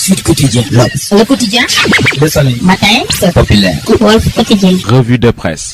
Sud Quotidien, L'Obs, Le Quotidien, Le Soleil, Matin, Populaire, Wolf Quotidien. Revue de presse.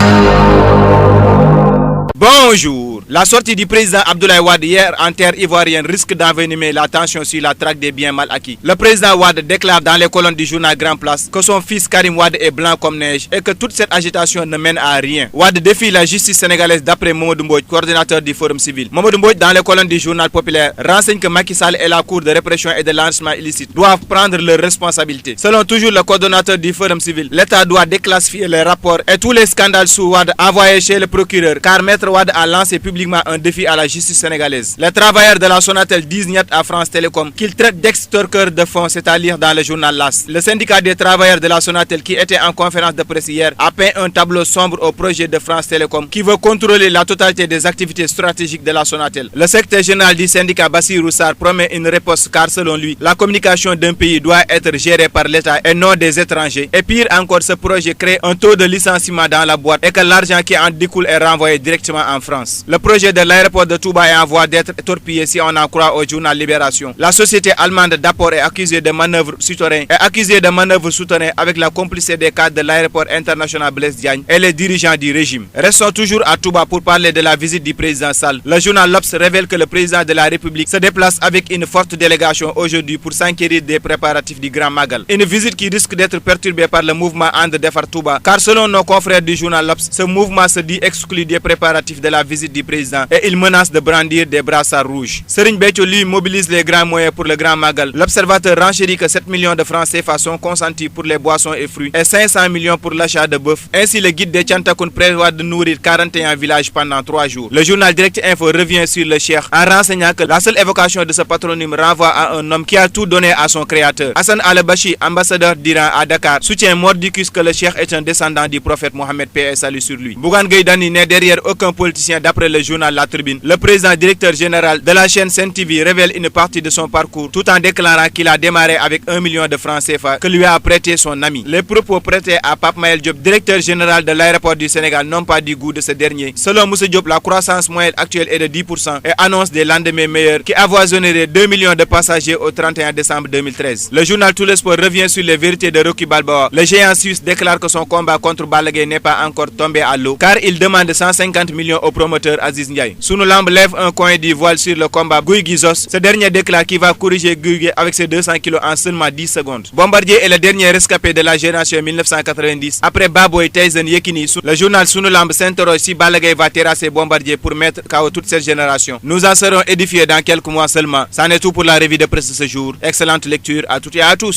Bonjour. La sortie du président Abdoulaye Wade hier en terre ivoirienne risque d'envenimer la tension sur la traque des biens mal acquis. Le président Wade déclare dans les colonnes du journal Grand Place que son fils Karim Wade est blanc comme neige et que toute cette agitation ne mène à rien. Wade défie la justice sénégalaise d'après Mamadou Mbodj, coordinateur du Forum civil. Mamadou Mbodj, dans les colonnes du journal Populaire, renseigne que Macky Sall et la Cour de répression et de l'enrichissement illicite doivent prendre leurs responsabilités. Selon toujours le coordonnateur du Forum civil, l'État doit déclassifier les rapports et tous les scandales sous Wade envoyés chez le procureur, car Maître Wade a lancé publiquement un défi à la justice sénégalaise. Les travailleurs de la Sonatel disent niet à France Télécom qu'ils traitent d'extorqueurs de fonds, c'est à lire dans le journal LAS. Le syndicat des travailleurs de la Sonatel, qui était en conférence de presse hier, a peint un tableau sombre au projet de France Télécom qui veut contrôler la totalité des activités stratégiques de la Sonatel. Le secrétaire général du syndicat Bassirou Sarr promet une réponse car selon lui, la communication d'un pays doit être gérée par l'État et non des étrangers. Et pire encore, ce projet crée un taux de licenciement dans la boîte et que l'argent qui en découle est renvoyé directement en France. Le projet de l'aéroport de Touba est en voie d'être torpillé si on en croit au journal Libération. La société allemande d'apport est accusée de manœuvres souterraines avec la complicité des cadres de l'aéroport international Blaise Diagne et les dirigeants du régime. Restons toujours à Touba pour parler de la visite du président Sall. Le journal L'Obs révèle que le président de la République se déplace avec une forte délégation aujourd'hui pour s'enquérir des préparatifs du Grand Magal. Une visite qui risque d'être perturbée par le mouvement And Defar Touba, car selon nos confrères du journal L'Obs, ce mouvement se dit exclu des préparatifs de la visite du président et il menace de brandir des brassards rouges. Serigne Béthio lui mobilise les grands moyens pour le Grand Magal. L'observateur renchérit que 7 millions de francs CFA sont consentis pour les boissons et fruits et 500 millions pour l'achat de bœuf. Ainsi, le guide des Tchantakoun prévoit de nourrir 41 villages pendant 3 jours. Le journal Direct Info revient sur le cheikh en renseignant que la seule évocation de ce patronyme renvoie à un homme qui a tout donné à son créateur. Hassan Al-Bashi, ambassadeur d'Iran à Dakar, soutient mordicus que le cheikh est un descendant du prophète Mohammed, paix et salut sur lui. Bougane Gueye Dany n'est derrière aucun politicien d'après le journal La Tribune. Le président directeur général de la chaîne Sen TV révèle une partie de son parcours tout en déclarant qu'il a démarré avec 1 million de francs CFA que lui a prêté son ami. Les propos prêtés à Pape Mayel Diop, directeur général de l'aéroport du Sénégal, n'ont pas du goût de ce dernier. Selon Moussa Diop, la croissance moyenne actuelle est de 10% et annonce des lendemains meilleurs qui avoisonneraient 2 millions de passagers au 31 décembre 2013. Le journal Tout le Sport revient sur les vérités de Rocky Balboa. Le géant suisse déclare que son combat contre Balla Gaye n'est pas encore tombé à l'eau car il demande 150 millions au promoteur Aziz Ndiaye. Sunu Lamb lève un coin du voile sur le combat Gouye Gui Zoss. Ce dernier déclare qu'il va corriger Gouye Gui avec ses 200 kilos en seulement 10 secondes. Bombardier est le dernier rescapé de la génération 1990 après Baboy, Tyson, Yekini. Le journal Sunu Lamb s'interroge si Balla Gaye va terrasser Bombardier pour mettre KO toute cette génération. Nous en serons édifiés dans quelques mois seulement. C'en est tout pour la revue de presse de ce jour. Excellente lecture à toutes et à tous.